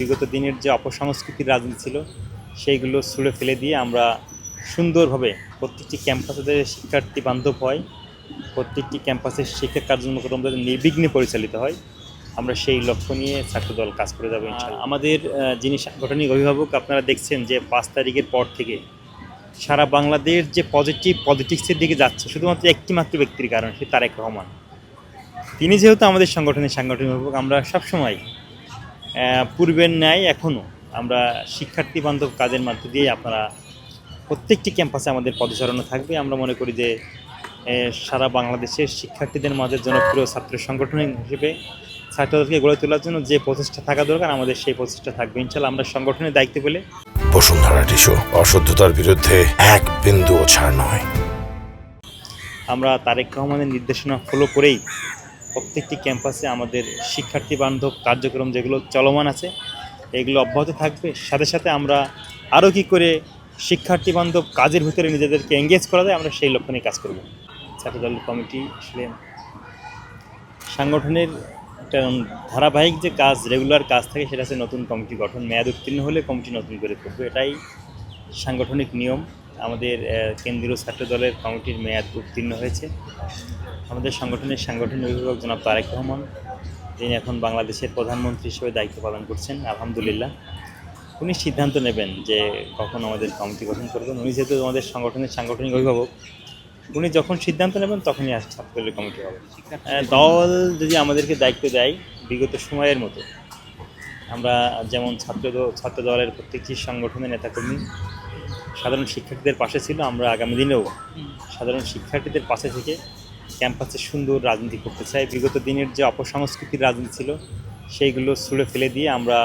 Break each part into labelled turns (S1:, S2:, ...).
S1: বিগত দিনের যে অপসংস্কৃতির রাজনীতি ছিল সেইগুলো ছুঁড়ে ফেলে দিয়ে আমরা সুন্দরভাবে প্রত্যেকটি ক্যাম্পাসে যাতে শিক্ষার্থী বান্ধব হয়, প্রত্যেকটি ক্যাম্পাসের শিক্ষা কার্যক্রম যাতে নির্বিঘ্নে পরিচালিত হয়, আমরা সেই লক্ষ্য নিয়ে ছাত্রদল কাজ করে যাবো ইনশাআল্লাহ। আমাদের যিনি সাংগঠনিক অভিভাবক আপনারা দেখছেন যে 5 তারিখের পর থেকে সারা বাংলাদেশ যে পলিটিক্সের দিকে যাচ্ছে শুধুমাত্র একটি মাত্র ব্যক্তির কারণ, সে তারেক রহমান। তিনি যেহেতু আমাদের সাংগঠনিক অভিভাবক, আমরা সবসময় পূর্বের ন্যায় এখনও আমরা শিক্ষার্থী বান্ধব কাজের মধ্য দিয়ে আপনারা প্রত্যেকটি ক্যাম্পাসে আমাদের পদচারণা থাকবে। আমরা মনে করি যে সারা বাংলাদেশের শিক্ষার্থীদের মাঝে জনপ্রিয় ছাত্র সংগঠন হিসেবে ছাত্রদেরকে গড়ে তোলার জন্য যে প্রচেষ্টা থাকা দরকার আমাদের সেই প্রচেষ্টা থাকবে ইনশাআল্লাহ। আমরা সংগঠনের দায়িত্ব পেলে
S2: বসুন্ধরা টিস্যু অশুদ্ধতার বিরুদ্ধে এক বিন্দুও ছাড় নয়।
S1: আমরা তারেক রহমানের নির্দেশনা ফলো করেই প্রত্যেকটি ক্যাম্পাসে আমাদের শিক্ষার্থী বান্ধব কার্যক্রম যেগুলো চলমান আছে এগুলো অব্যাহত থাকবে। সাথে সাথে আমরা আরও কী করে শিক্ষার্থী বান্ধব কাজের ভিতরে নিজেদেরকে এঙ্গেজ করা যায় আমরা সেই লক্ষ্য নিয়ে কাজ করব। ছাত্রদল কমিটি আসলে সাংগঠনের একটা ধারাবাহিক যে কাজ, রেগুলার কাজ থাকে, সেটা হচ্ছে নতুন কমিটি গঠন। মেয়াদ উত্তীর্ণ হলে কমিটি নতুন করে করবে, এটাই সাংগঠনিক নিয়ম। আমাদের কেন্দ্রীয় ছাত্রদলের কমিটির মেয়াদ উত্তীর্ণ হয়েছে। আমাদের সাংগঠনিক অভিভাবক জনাব তারেক রহমান, যিনি এখন বাংলাদেশের প্রধানমন্ত্রী হিসেবে দায়িত্ব পালন করছেন, আলহামদুলিল্লাহ, উনি সিদ্ধান্ত নেবেন যে কখন আমাদের কমিটি গঠন করবেন। উনি যেহেতু আমাদের সাংগঠনিক অভিভাবক, উনি যখন সিদ্ধান্ত নেবেন তখনই ছাত্রদলের কমিটি হবে। দল যদি আমাদেরকে দায়িত্ব দেয় বিগত সময়ের মতো, আমরা যেমন ছাত্র দলের প্রত্যেকটি সংগঠনের নেতাকর্মী সাধারণ শিক্ষার্থীদের পাশে ছিল, আমরা আগামী দিনেও সাধারণ শিক্ষার্থীদের পাশে থেকে ক্যাম্পাসে সুন্দর রাজনীতি করতে চাই। বিগত দিনের যে অপসংস্কৃতির রাজনীতি ছিল সেইগুলো ছুঁড়ে ফেলে দিয়ে আমরা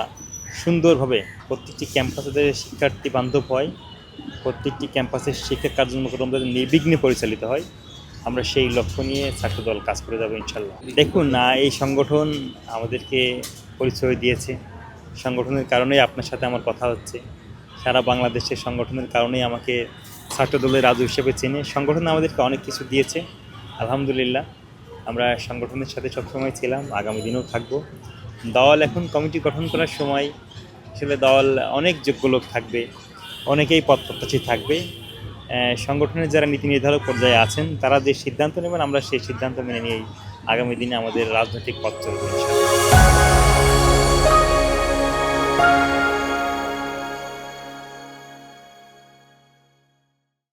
S1: সুন্দরভাবে প্রত্যেকটি ক্যাম্পাসে যাতে শিক্ষার্থী বান্ধব হয়, প্রত্যেকটি ক্যাম্পাসের শিক্ষা কার্যক্রম যাতে নির্বিঘ্নে পরিচালিত হয়, আমরা সেই লক্ষ্য নিয়ে ছাত্রদল কাজ করে যাবো ইনশাল্লাহ। দেখুন না, এই সংগঠন আমাদেরকে পরিচয় দিয়েছে, সংগঠনের কারণেই আপনার সাথে আমার কথা হচ্ছে। সারা বাংলাদেশের সংগঠনের কারণেই আমাকে ছাত্রদলের রাজু হিসেবে চেনে। সংগঠন আমাদেরকে অনেক কিছু দিয়েছে, আলহামদুলিল্লাহ। আমরা সংগঠনের সাথে সবসময় ছিলাম, আগামী দিনেও থাকবো। দল এখন কমিটি গঠন করার সময় আসলে দল অনেক যোগ্য লোক থাকবে, অনেকেই পদপ্রত্যাশী থাকবে। সংগঠনের যারা নীতি নির্ধারক পর্যায়ে আছেন তারা যে সিদ্ধান্ত নেবেন আমরা সেই সিদ্ধান্ত মেনে নিয়েই আগামী দিনে আমাদের রাজনৈতিক পথ চলবে ইনশাআল্লাহ।